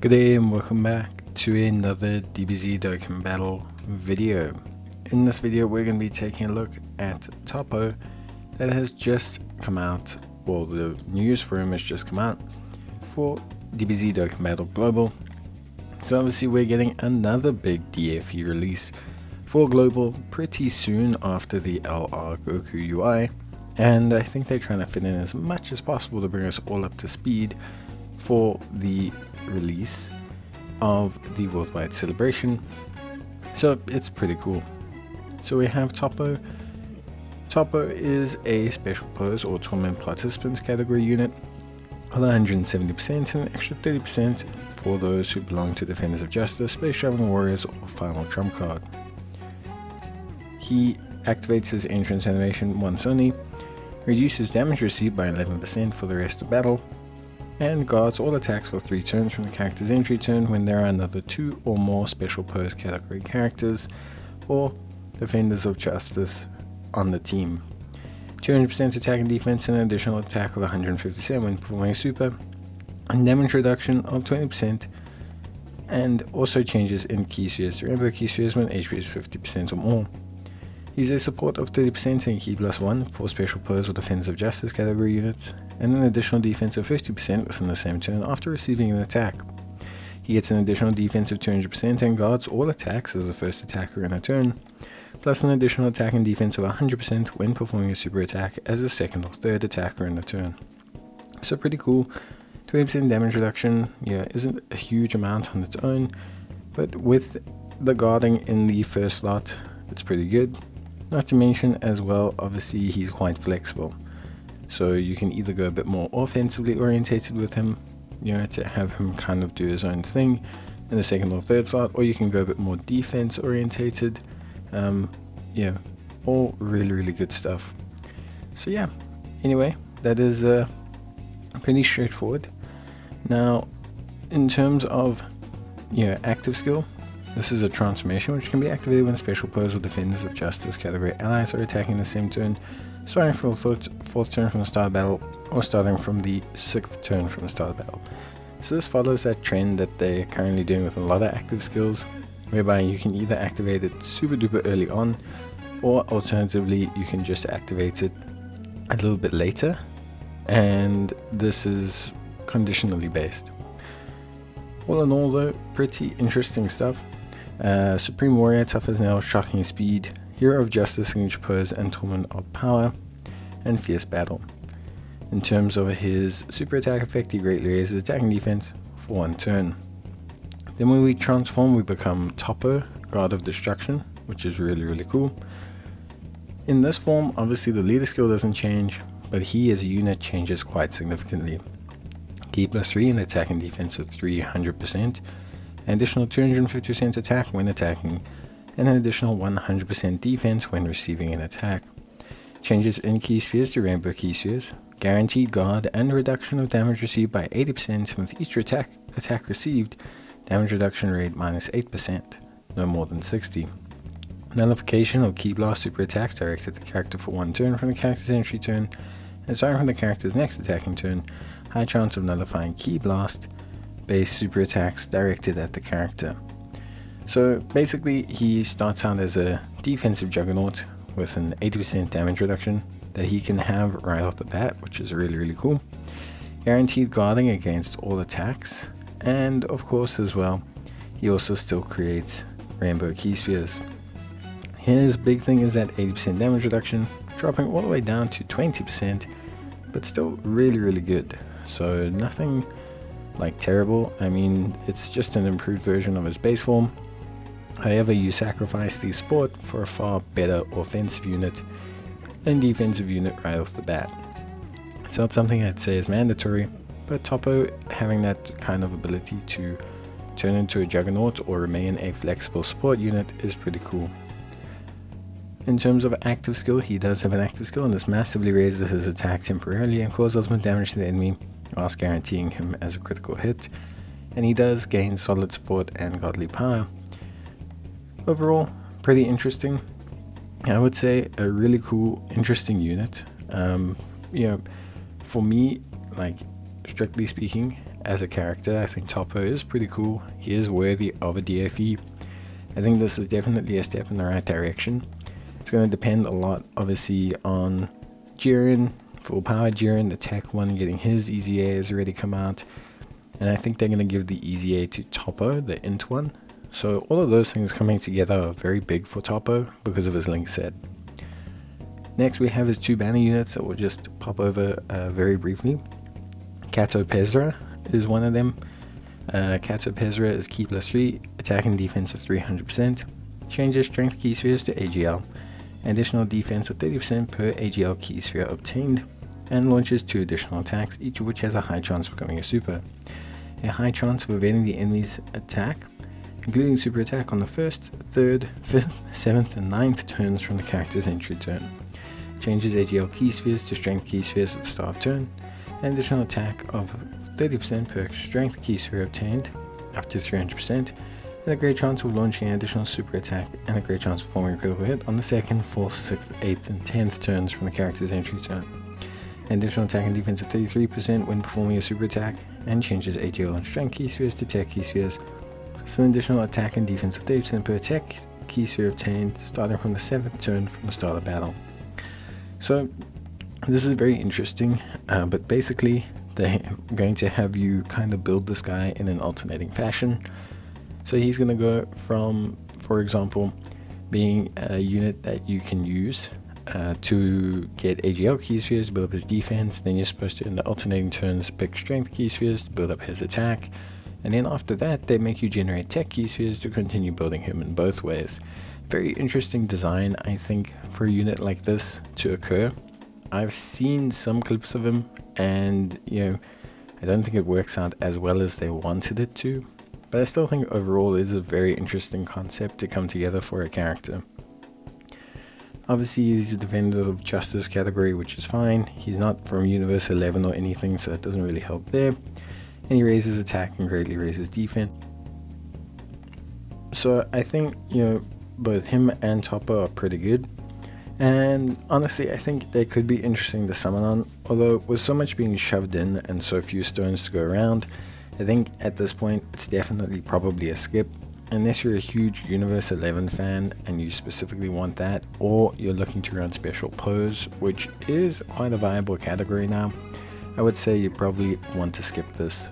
Good day and welcome back to another DBZ Dokkan Battle video. In this video we're going to be taking a look at Toppo that has just come out, well the news for him has just come out for DBZ Dokkan Battle Global. So obviously we're getting another big DFE release for Global pretty soon after the LR Goku UI, and I think they're trying to fit in as much as possible to bring us all up to speed for the release of the worldwide celebration. So it's pretty cool. So we have Toppo. Toppo is a special pose or tournament participants category unit with 170% and an extra 30% for those who belong to Defenders of Justice, Space Traveling Warriors, or Final Trump Card. He activates his entrance animation once only, reduces damage received by 11% for the rest of battle, and guards all attacks for 3 turns from the character's entry turn when there are another 2 or more special pose category characters or Defenders of Justice on the team. 200% attack and defense and an additional attack of 150% when performing super, and damage reduction of 20%, and also changes in key spheres to rainbow key spheres when HP is 50% or more. He's a support of 30% and key +1 for special pose or Defenders of Justice category units, and an additional defense of 50% within the same turn after receiving an attack. He gets an additional defense of 200% and guards all attacks as the first attacker in a turn, plus an additional attack and defense of 100% when performing a super attack as a second or third attacker in a turn. So pretty cool. 20% damage reduction, yeah, isn't a huge amount on its own, but with the guarding in the first slot, it's pretty good. Not to mention as well, obviously he's quite flexible, so you can either go a bit more offensively orientated with him, you know, to have him kind of do his own thing in the second or third slot, or you can go a bit more defense orientated. Yeah, all really good stuff. So yeah, anyway, that is pretty straightforward. Now in terms of, you know, active skill, this is a transformation which can be activated when special pose or Defenders of Justice category allies are attacking the same turn, starting from the 4th turn from the start of battle, or starting from the 6th turn from the start of battle. So this follows that trend that they're currently doing with a lot of active skills, whereby you can either activate it super duper early on, or alternatively you can just activate it a little bit later, and this is conditionally based. All in all though, pretty interesting stuff. Supreme Warrior, tough as nails, shocking speed, Hero of Justice, signature pose, and Tournament of Power, and fierce battle. In terms of his super attack effect, he greatly raises attack and defense for 1 turn. Then when we transform, we become Toppo, God of Destruction, which is really cool. In this form, obviously the leader skill doesn't change, but he as a unit changes quite significantly. Key +3 and attack and defense of 300%, an additional 250% attack when attacking, and an additional 100% defense when receiving an attack. Changes in key spheres to rainbow key spheres, guaranteed guard, and reduction of damage received by 80% with each attack received, damage reduction rate -8%, no more than 60. Nullification of key blast super attacks directed at the character for 1 turn from the character's entry turn, and starting from the character's next attacking turn, high chance of nullifying key blast based super attacks directed at the character. So basically he starts out as a defensive juggernaut with an 80% damage reduction that he can have right off the bat, which is really cool. Guaranteed guarding against all attacks, and of course as well he also still creates rainbow key spheres. His big thing is that 80% damage reduction, dropping all the way down to 20%, but still really good. So nothing like terrible. I mean, it's just an improved version of his base form. However, you sacrifice the support for a far better offensive unit and defensive unit right off the bat. It's not something I'd say is mandatory, but Toppo having that kind of ability to turn into a juggernaut or remain a flexible support unit is pretty cool. In terms of active skill, he does have an active skill, and this massively raises his attack temporarily and causes ultimate damage to the enemy whilst guaranteeing him as a critical hit, and he does gain solid support and godly power. Overall, pretty interesting. I would say a really cool, interesting unit. You know, for me, like strictly speaking, as a character. I think Toppo is pretty cool. He is worthy of a DFE. I think this is definitely a step in the right direction. It's going to depend a lot, obviously, on Jiren, full power Jiren, the tech one getting his Easy A has already come out. And I think they're going to give the Easy A to Toppo, the int one. So all of those things coming together are very big for Toppo because of his link set. Next we have his 2 banner units that we'll just pop over very briefly. Catopesra is one of them. Catopesra is key +3, attack and defense of 300%, changes strength key spheres to AGL, additional defense of 30% per AGL key sphere obtained, and launches 2 additional attacks, each of which has a high chance of becoming a super. A high chance of evading the enemy's attack, including super attack on the 1st, 3rd, 5th, 7th, and 9th turns from the character's entry turn. Changes AGL key spheres to strength key spheres at the start of turn, an additional attack of 30% per strength key sphere obtained, up to 300%, and a great chance of launching an additional super attack, and a great chance of forming a critical hit on the 2nd, 4th, 6th, 8th, and 10th turns from the character's entry turn. An additional attack and defense of 33% when performing a super attack, and changes AGL and strength key spheres to tech key spheres. Plus an additional attack and defense of 30% per tech key sphere obtained, starting from the 7th turn from the start of battle. So this is very interesting, but basically they're going to have you kind of build this guy in an alternating fashion. So he's going to go from, for example, being a unit that you can use to get AGL key spheres to build up his defense. Then you're supposed to, in the alternating turns, pick strength key spheres to build up his attack. And then after that, they make you generate tech key spheres to continue building him in both ways. Very interesting design, I think, for a unit like this to occur. I've seen some clips of him, and I don't think it works out as well as they wanted it to, but I still think overall it is a very interesting concept to come together for a character. Obviously he's a Defender of Justice category, which is fine. He's not from Universe 11 or anything, so that doesn't really help there. And he raises attack and greatly raises defense. So I think both him and Toppo are pretty good, and honestly I think they could be interesting to summon on, although with so much being shoved in and so few stones to go around, I think at this point it's definitely probably a skip, unless you're a huge Universe 11 fan and you specifically want that, or you're looking to run special pose, which is quite a viable category now. I would say you probably want to skip this